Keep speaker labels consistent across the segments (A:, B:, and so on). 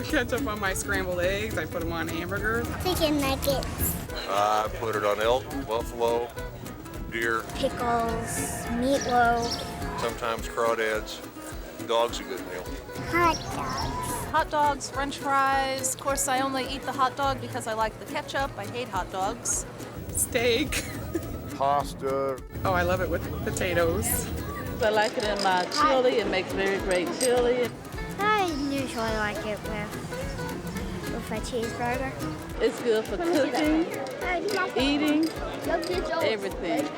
A: put ketchup on my scrambled eggs. I put them on hamburgers.
B: Chicken nuggets.
C: I put it on elk, buffalo, deer.
B: Pickles, meatloaf.
C: Sometimes crawdads. Dog's a good meal.
B: Hot dogs.
D: Hot dogs, french fries. Of course, I only eat the hot dog because I like the ketchup. I hate hot dogs.
A: Steak.
E: Pasta.
A: Oh, I love it with potatoes.
F: I like it in my chili. It makes very great chili.
B: I usually like it with a cheeseburger.
F: It's good for cooking, eating, everything.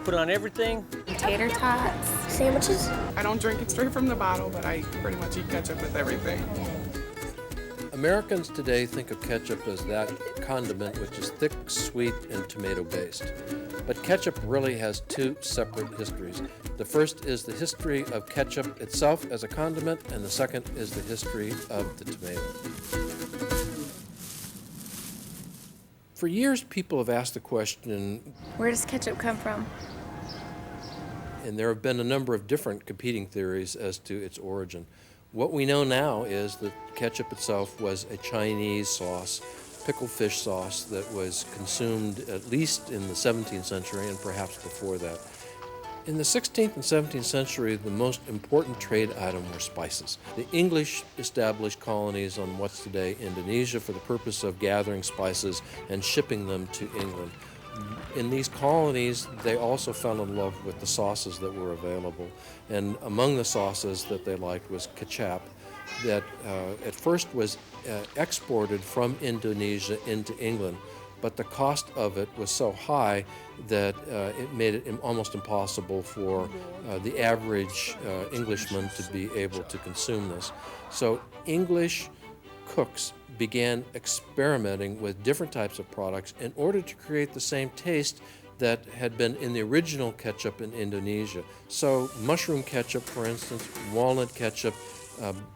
G: Put on everything.
B: Tater tots. Sandwiches.
A: I don't drink it straight from the bottle, but I pretty much eat ketchup with everything.
H: Americans today think of ketchup as that condiment which is thick, sweet, and tomato-based. But ketchup really has two separate histories. The first is the history of ketchup itself as a condiment, and the second is the history of the tomato. For years, people have asked the question,
I: where does ketchup come from?
H: And there have been a number of different competing theories as to its origin. What we know now is that ketchup itself was a Chinese sauce, pickled fish sauce, that was consumed at least in the 17th century and perhaps before that. In the 16th and 17th century, the most important trade item were spices. The English established colonies on what's today Indonesia for the purpose of gathering spices and shipping them to England. In these colonies, they also fell in love with the sauces that were available. And among the sauces that they liked was ketchup, that at first was exported from Indonesia into England, but the cost of it was so high that it made it almost impossible for the average Englishman to be able to consume this. So English cooks began experimenting with different types of products in order to create the same taste that had been in the original ketchup in Indonesia. So mushroom ketchup, for instance, walnut ketchup,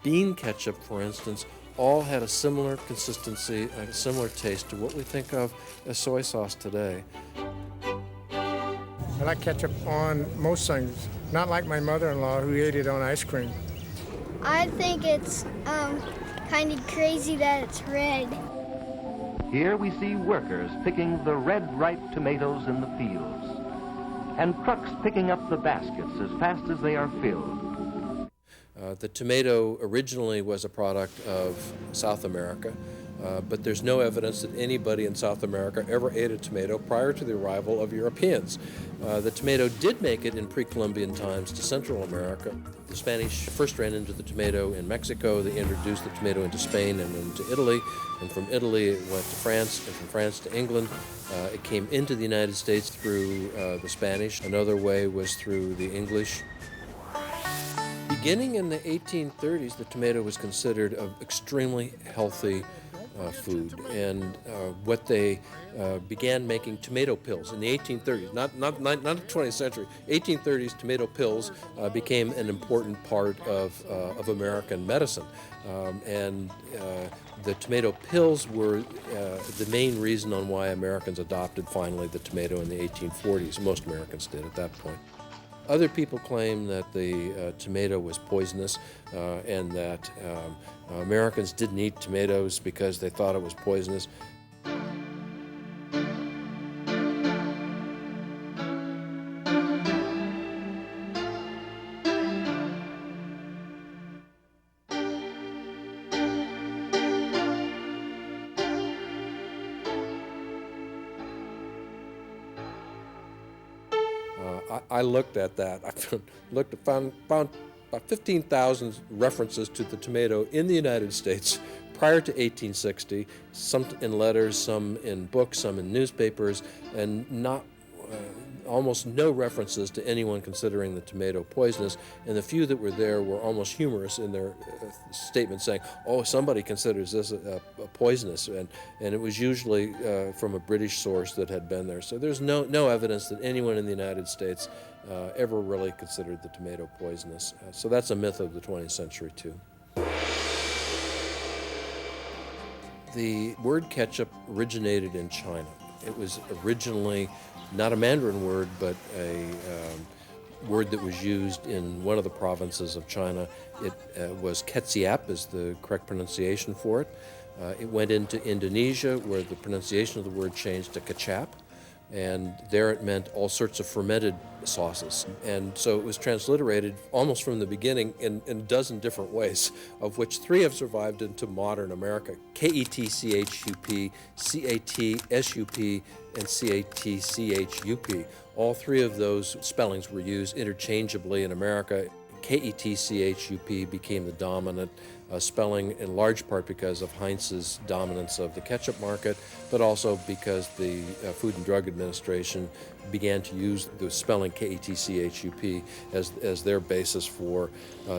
H: bean ketchup, for instance, all had a similar consistency, a similar taste to what we think of as soy sauce today.
E: I like ketchup on most things, not like my mother-in-law who ate it on ice cream.
B: I think it's kind of crazy that it's red.
J: Here we see workers picking the red ripe tomatoes in the fields, and trucks picking up the baskets as fast as they are filled.
H: The tomato originally was a product of South America, but there's no evidence that anybody in South America ever ate a tomato prior to the arrival of Europeans. The tomato did make it in pre-Columbian times to Central America. The Spanish first ran into the tomato in Mexico. They introduced the tomato into Spain and into Italy, and from Italy it went to France, and from France to England. It came into the United States through the Spanish. Another way was through the English. Beginning in the 1830s, the tomato was considered an extremely healthy food, and what they began making tomato pills in the 1830s, not the 20th century. 1830s tomato pills became an important part of American medicine, and the tomato pills were the main reason on why Americans adopted finally the tomato in the 1840s. Most Americans did at that point. Other people claim that the tomato was poisonous and that Americans didn't eat tomatoes because they thought it was poisonous. I looked at that. I found about 15,000 references to the tomato in the United States prior to 1860, some in letters, some in books, some in newspapers, and almost no references to anyone considering the tomato poisonous, and the few that were there were almost humorous in their statements saying, oh, somebody considers this a poisonous, and it was usually from a British source that had been there. So there's no evidence that anyone in the United States ever really considered the tomato poisonous. So that's a myth of the 20th century too. The word ketchup originated in China. It was originally not a Mandarin word, but word that was used in one of the provinces of China. It was Catsup is the correct pronunciation for it. It went into Indonesia, where the pronunciation of the word changed to Ketchup, and there it meant all sorts of fermented sauces. And so it was transliterated almost from the beginning in a dozen different ways, of which 3 have survived into modern America: Ketchup, Catsup, and Catchup. All 3 of those spellings were used interchangeably in America. Ketchup became the dominant spelling, in large part because of Heinz's dominance of the ketchup market, but also because the Food and Drug Administration began to use the spelling Ketchup as their basis for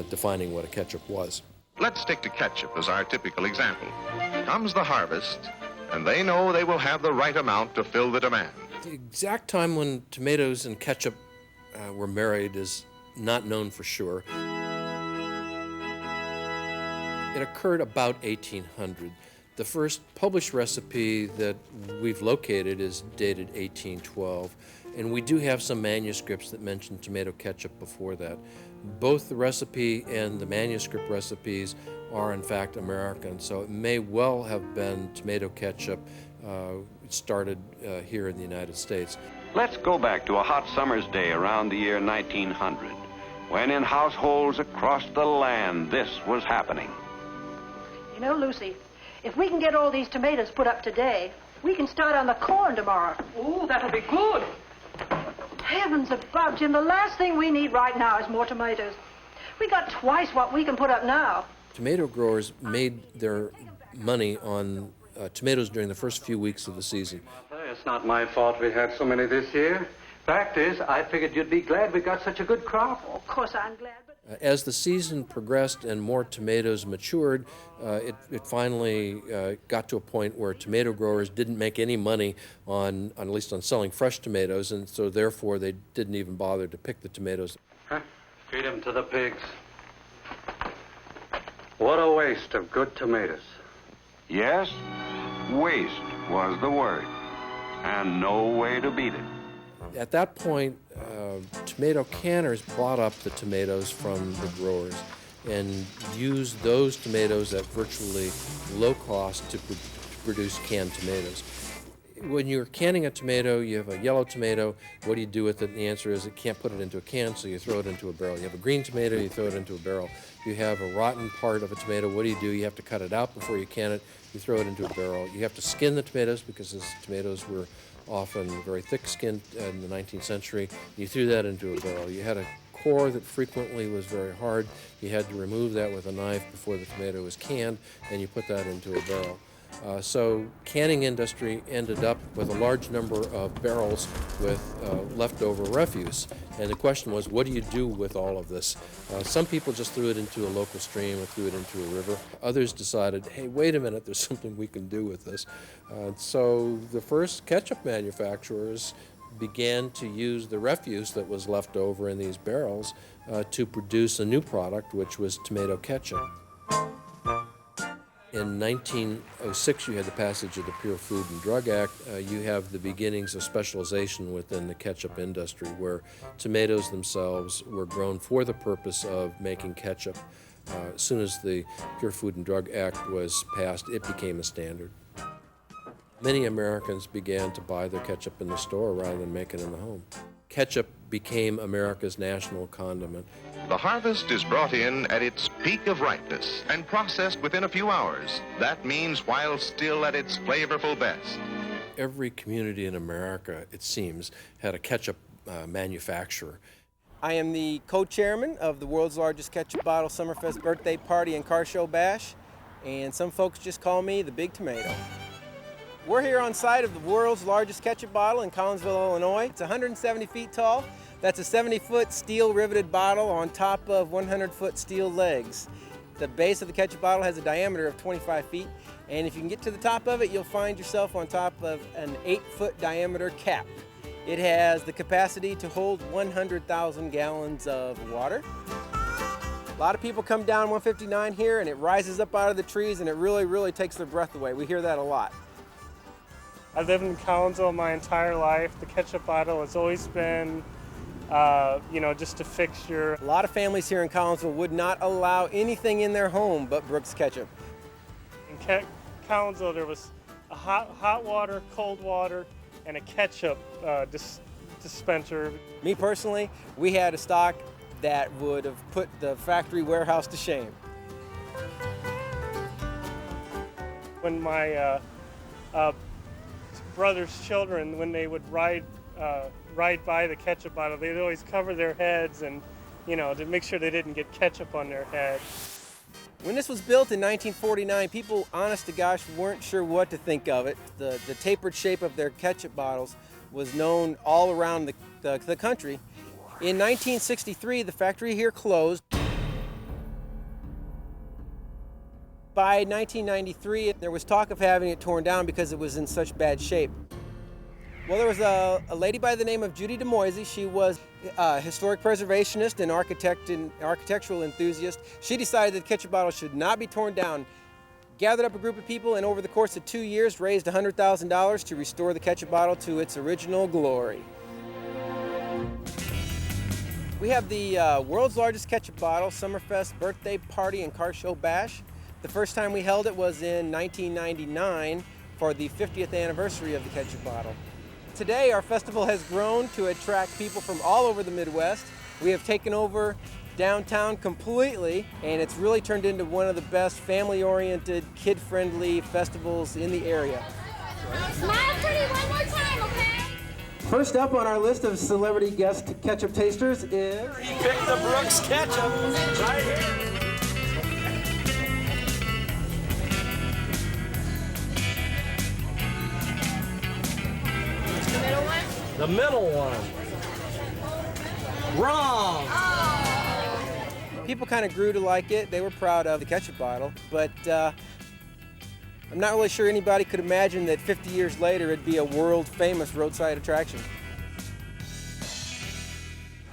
H: defining what a ketchup was.
I: Let's stick to ketchup as our typical example. Comes the harvest, and they know they will have the right amount to fill the demand.
H: The exact time when tomatoes and ketchup were married is not known for sure. It occurred about 1800. The first published recipe that we've located is dated 1812, and we do have some manuscripts that mention tomato ketchup before that. Both the recipe and the manuscript recipes are in fact American, so it may well have been tomato ketchup started here in the United States.
K: Let's go back to a hot summer's day around the year 1900, when in households across the land this was happening.
L: You know, Lucy, if we can get all these tomatoes put up today, we can start on the corn tomorrow. Oh, that'll be good. Heavens above, Jim, the last thing we need right now is more tomatoes. We got twice what we can put up now.
H: Tomato growers made their money on tomatoes during the first few weeks of the season.
M: It's not my fault we had so many this year. Fact is, I figured you'd be glad we got such a good crop.
L: Of course I'm glad, but...
H: As the season progressed and more tomatoes matured, it finally got to a point where tomato growers didn't make any money on at least on selling fresh tomatoes, and so therefore they didn't even bother to pick the tomatoes.
M: Feed them to the pigs. What a waste of good tomatoes.
K: Yes, waste was the word, and no way to beat it.
H: At that point, tomato canners bought up the tomatoes from the growers and used those tomatoes at virtually low cost to produce canned tomatoes. When you're canning a tomato, you have a yellow tomato, what do you do with it? And the answer is you can't put it into a can, so you throw it into a barrel. You have a green tomato, you throw it into a barrel. You have a rotten part of a tomato, what do? You have to cut it out before you can it, you throw it into a barrel. You have to skin the tomatoes because the tomatoes were often very thick-skinned in the 19th century. You threw that into a barrel. You had a core that frequently was very hard. You had to remove that with a knife before the tomato was canned, and you put that into a barrel. So canning industry ended up with a large number of barrels with leftover refuse. And the question was, what do you do with all of this? Some people just threw it into a local stream or threw it into a river. Others decided, hey, wait a minute, there's something we can do with this. So the first ketchup manufacturers began to use the refuse that was left over in these barrels to produce a new product, which was tomato ketchup. In 1906, you had the passage of the Pure Food and Drug Act. You have the beginnings of specialization within the ketchup industry, where tomatoes themselves were grown for the purpose of making ketchup. As soon as the Pure Food and Drug Act was passed, it became a standard. Many Americans began to buy their ketchup in the store rather than make it in the home. Ketchup became America's national condiment.
I: The harvest is brought in at its peak of ripeness and processed within a few hours. That means while still at its flavorful best.
H: Every community in America, it seems, had a ketchup manufacturer.
N: I am the co-chairman of the world's largest ketchup bottle Summerfest birthday party and car show bash, and some folks just call me the Big Tomato. We're here on site of the world's largest ketchup bottle in Collinsville, Illinois. It's 170 feet tall. That's a 70-foot steel riveted bottle on top of 100-foot steel legs. The base of the ketchup bottle has a diameter of 25 feet, and if you can get to the top of it, you'll find yourself on top of an 8-foot diameter cap. It has the capacity to hold 100,000 gallons of water. A lot of people come down 159 here, and it rises up out of the trees, and it really, really takes their breath away. We hear that a lot.
O: I've lived in Collinsville my entire life. The ketchup bottle has always been you know, just a fixture.
N: A lot of families here in Collinsville would not allow anything in their home but Brooks Ketchup.
O: In Collinsville, there was a hot water, cold water, and a ketchup dispenser.
N: Me personally, we had a stock that would have put the factory warehouse to shame.
O: When my brother's children, when they would ride by the ketchup bottle, they'd always cover their heads and, you know, to make sure they didn't get ketchup on their head.
N: When this was built in 1949, people, honest to gosh, weren't sure what to think of it. The tapered shape of their ketchup bottles was known all around the country. In 1963, the factory here closed. By 1993, there was talk of having it torn down because it was in such bad shape. Well, there was a lady by the name of Judy DeMoisy. She was a historic preservationist and architect and architectural enthusiast. She decided that the ketchup bottle should not be torn down, gathered up a group of people, and over the course of 2 years raised $100,000 to restore the ketchup bottle to its original glory. We have the world's largest ketchup bottle, Summerfest Birthday Party and Car Show Bash. The first time we held it was in 1999 for the 50th anniversary of the ketchup bottle. Today, our festival has grown to attract people from all over the Midwest. We have taken over downtown completely, and it's really turned into one of the best family-oriented, kid-friendly festivals in the area.
B: Smile pretty one more time, okay?
N: First up on our list of celebrity guest ketchup tasters is...
G: He picked the Brooks Ketchup right here. The middle one. Wrong.
N: Oh. People kind of grew to like it. They were proud of the ketchup bottle, but I'm not really sure anybody could imagine that 50 years later it'd be a world-famous roadside attraction.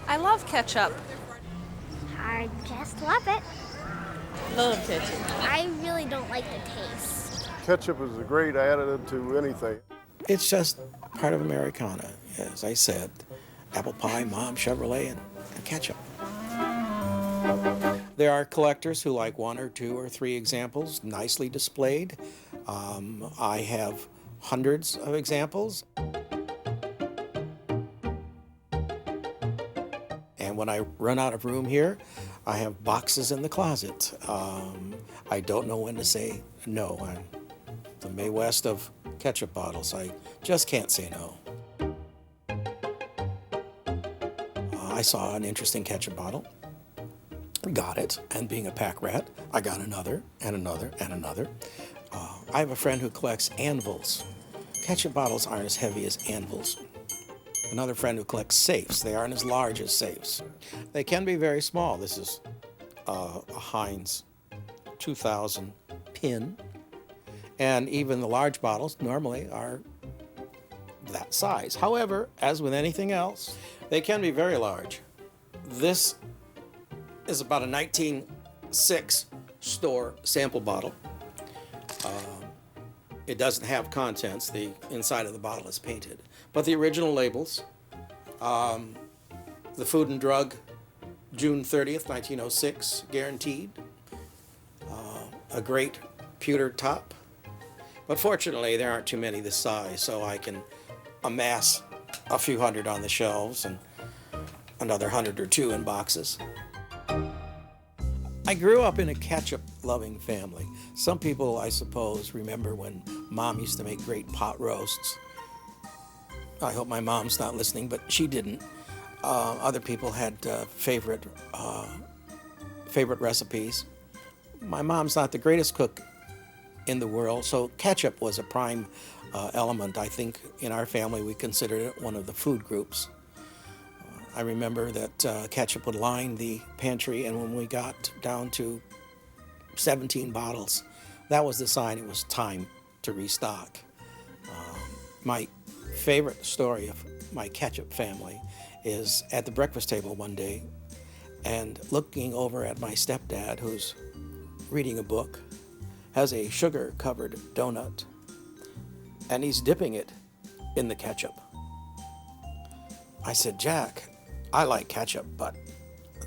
D: I love ketchup.
B: I just love it.
F: Love ketchup.
B: I really don't like the taste.
P: Ketchup is a great additive to anything.
Q: It's just part of Americana. As I said, apple pie, mom, Chevrolet, and ketchup. There are collectors who like 1 or 2 or 3 examples nicely displayed. I have hundreds of examples. And when I run out of room here, I have boxes in the closet. I don't know when to say no. I'm the Mae West of ketchup bottles. I just can't say no. I saw an interesting ketchup bottle, got it, and being a pack rat, I got another, and another, and another. I have a friend who collects anvils. Ketchup bottles aren't as heavy as anvils. Another friend who collects safes. They aren't as large as safes. They can be very small. This is a Heinz 2000 pin. And even the large bottles normally are that size. However, as with anything else, they can be very large. This is about a 1906 store sample bottle. It doesn't have contents. The inside of the bottle is painted. But the original labels, the Food and Drug, June 30th, 1906, guaranteed. A great pewter top. But fortunately, there aren't too many this size, so I can amass a few hundred on the shelves and another 100 or 2 in boxes. I grew up in a ketchup-loving family. Some people, I suppose, remember when Mom used to make great pot roasts. I hope my mom's not listening, but she didn't. Other people had favorite recipes. My mom's not the greatest cook in the world, so ketchup was a prime element. I think in our family we considered it one of the food groups. I remember that ketchup would line the pantry, and when we got down to 17 bottles, that was the sign it was time to restock. My favorite story of my ketchup family is at the breakfast table one day and looking over at my stepdad, who's reading a book, has a sugar-covered donut, and he's dipping it in the ketchup. I said, Jack, I like ketchup, but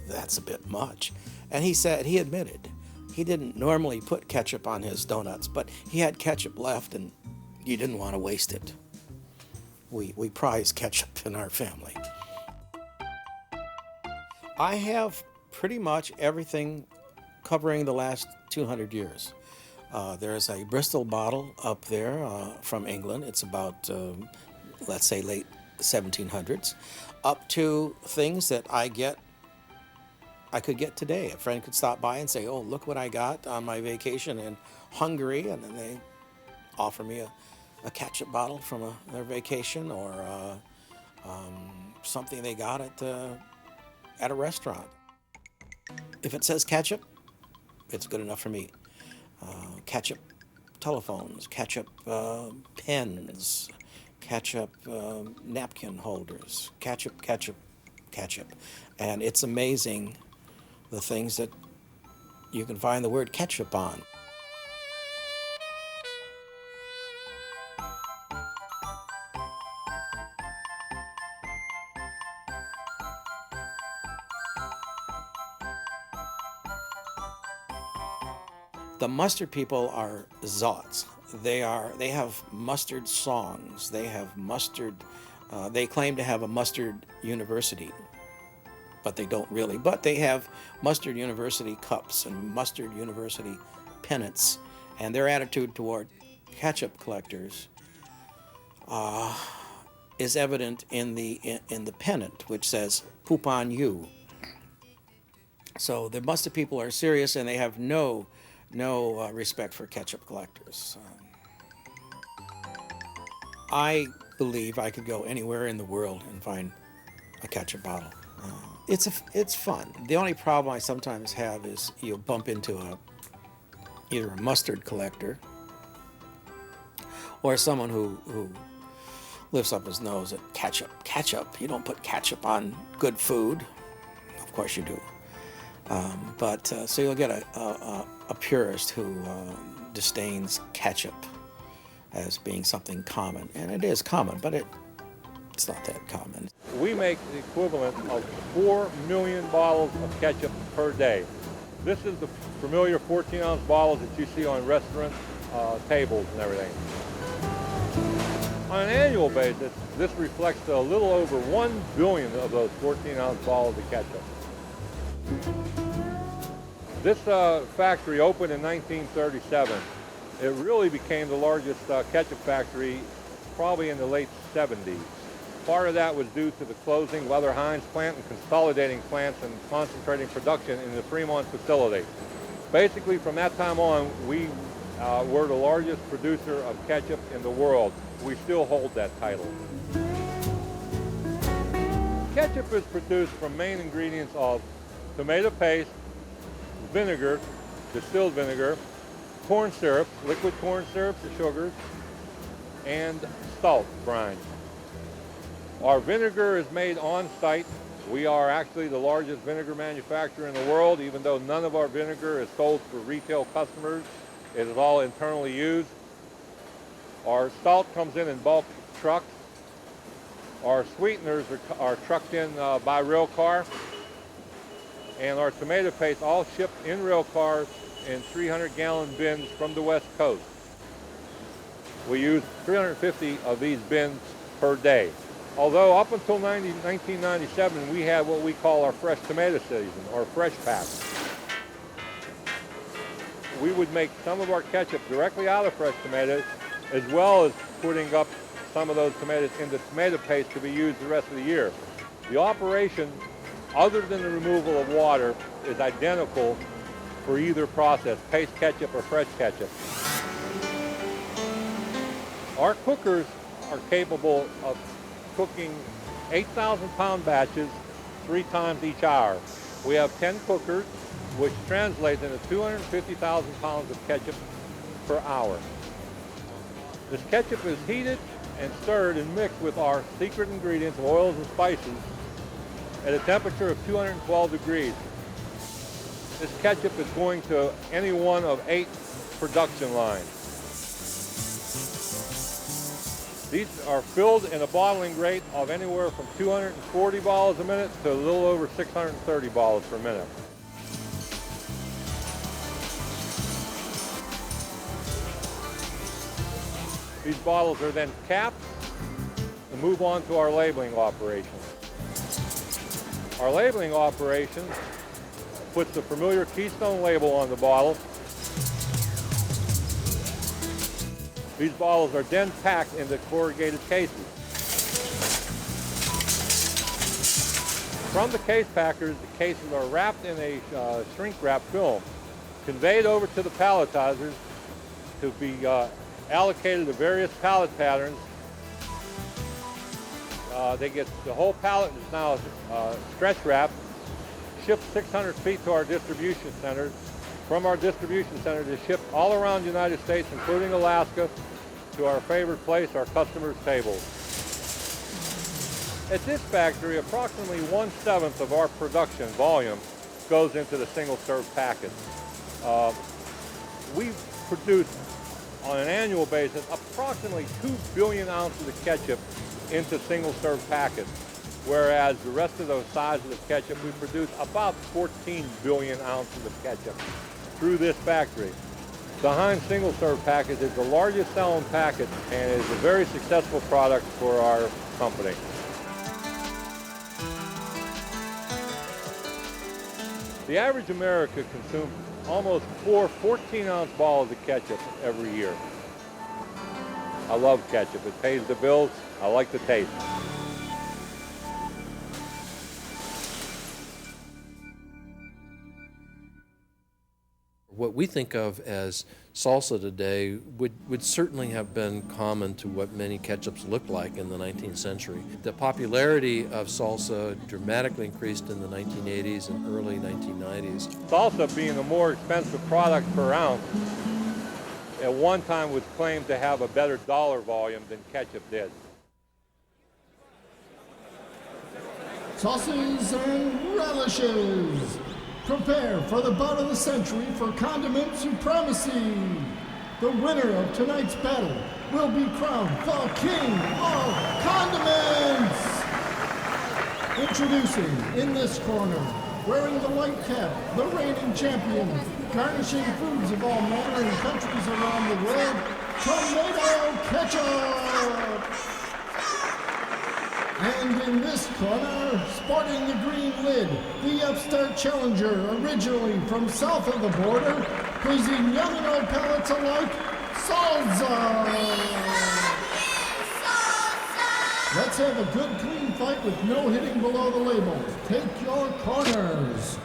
Q: that's a bit much. And he admitted, he didn't normally put ketchup on his donuts, but he had ketchup left and he didn't want to waste it. We prize ketchup in our family. I have pretty much everything covering the last 200 years. There's a Bristol bottle up there from England. It's about, let's say, late 1700s, up to things that I could get today. A friend could stop by and say, oh, look what I got on my vacation in Hungary, and then they offer me a ketchup bottle from their vacation, or something they got at a restaurant. If it says ketchup, it's good enough for me. Ketchup telephones, ketchup pens, ketchup napkin holders, ketchup. And it's amazing the things that you can find the word ketchup on. The mustard people are zots. They have mustard songs. They have mustard. They claim to have a mustard university, but they don't really. But they have mustard university cups and mustard university pennants, and their attitude toward ketchup collectors is evident in the pennant, which says "Poop on you." So the mustard people are serious, and they have no respect for ketchup collectors. I believe I could go anywhere in the world and find a ketchup bottle. It's fun. The only problem I sometimes have is you'll bump into either a mustard collector or someone who lifts up his nose at ketchup. Ketchup, you don't put ketchup on good food. Of course you do. So you'll get a purist who disdains ketchup as being something common. And it is common, but it's not that common.
R: We make the equivalent of 4 million bottles of ketchup per day. This is the familiar 14-ounce bottles that you see on restaurant tables and everything. On an annual basis, this reflects a little over 1 billion of those 14-ounce bottles of ketchup. This factory opened in 1937. It really became the largest ketchup factory probably in the late 70s. Part of that was due to the closing of other Heinz plant and consolidating plants and concentrating production in the Fremont facility. Basically, from that time on, we were the largest producer of ketchup in the world. We still hold that title. Ketchup is produced from main ingredients of tomato paste, vinegar, distilled vinegar, corn syrup, liquid corn syrup, the sugars, and salt brine. Our vinegar is made on site. We are actually the largest vinegar manufacturer in the world, even though none of our vinegar is sold for retail customers. It is all internally used. Our salt comes in bulk trucks. Our sweeteners are trucked in by rail car. And our tomato paste all shipped in rail cars in 300-gallon bins from the West Coast. We use 350 of these bins per day. Although up until 1997, we had what we call our fresh tomato season, or fresh pack. We would make some of our ketchup directly out of fresh tomatoes, as well as putting up some of those tomatoes into tomato paste to be used the rest of the year. The operation, other than the removal of water, is identical for either process, paste ketchup or fresh ketchup. Our cookers are capable of cooking 8,000-pound batches 3 times each hour. We have 10 cookers, which translates into 250,000 pounds of ketchup per hour. This ketchup is heated and stirred and mixed with our secret ingredients, oils and spices, at a temperature of 212 degrees. This ketchup is going to any one of 8 production lines. These are filled in a bottling rate of anywhere from 240 bottles a minute to a little over 630 bottles per minute. These bottles are then capped and move on to our labeling operation. Our labeling operation puts the familiar Keystone label on the bottle. These bottles are then packed into corrugated cases. From the case packers, the cases are wrapped in a shrink wrap film, conveyed over to the palletizers to be allocated to various pallet patterns. The whole pallet is now stretch wrapped, shipped 600 feet to our distribution centers. From our distribution centers is shipped all around the United States, including Alaska, to our favorite place, our customers' tables. At this factory, approximately 1/7 of our production volume goes into the single-serve packet. We produce, on an annual basis, approximately 2 billion ounces of ketchup into single-serve packets, whereas the rest of those sizes of ketchup, we produce about 14 billion ounces of ketchup through this factory. The Heinz single-serve packet is the largest selling packet and is a very successful product for our company. The average American consumes almost 4 14-ounce bottles of ketchup every year. I love ketchup. It pays the bills. I like the taste.
H: What we think of as salsa today would certainly have been common to what many ketchups looked like in the 19th century. The popularity of salsa dramatically increased in the 1980s and early 1990s.
R: Salsa, being a more expensive product per ounce, at one time was claimed to have a better dollar volume than ketchup did.
S: Sauces and relishes. Prepare for the bout of the century for condiment supremacy. The winner of tonight's battle will be crowned the King of Condiments. Introducing in this corner, wearing the white cap, the reigning champion, garnishing foods of all manner in countries around the world, tomato ketchup. And in this corner, sporting the green lid, the upstart challenger, originally from south of the border, pleasing young and old palates alike, salsa! Let's have a good clean fight with no hitting below the label. Take your corners.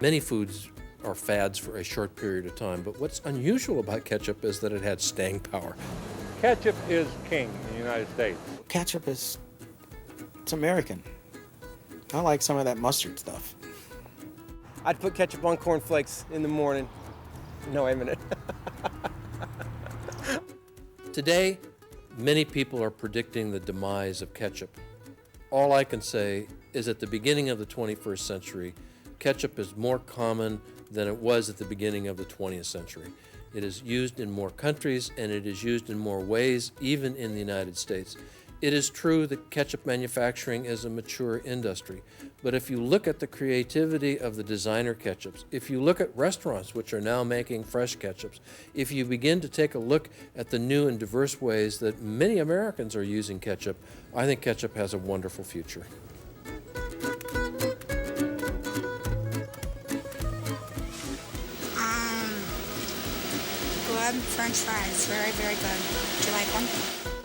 H: Many foods are fads for a short period of time, but what's unusual about ketchup is that it had staying power.
R: Ketchup is king in the United States.
Q: Ketchup it's American. I like some of that mustard stuff.
N: I'd put ketchup on cornflakes in the morning. No, wait a minute.
H: Today, many people are predicting the demise of ketchup. All I can say is at the beginning of the 21st century, ketchup is more common than it was at the beginning of the 20th century. It is used in more countries and it is used in more ways, even in the United States. It is true that ketchup manufacturing is a mature industry, but if you look at the creativity of the designer ketchups, if you look at restaurants which are now making fresh ketchups, if you begin to take a look at the new and diverse ways that many Americans are using ketchup, I think ketchup has a wonderful future.
T: Good French fries, very, very good. Would you like one?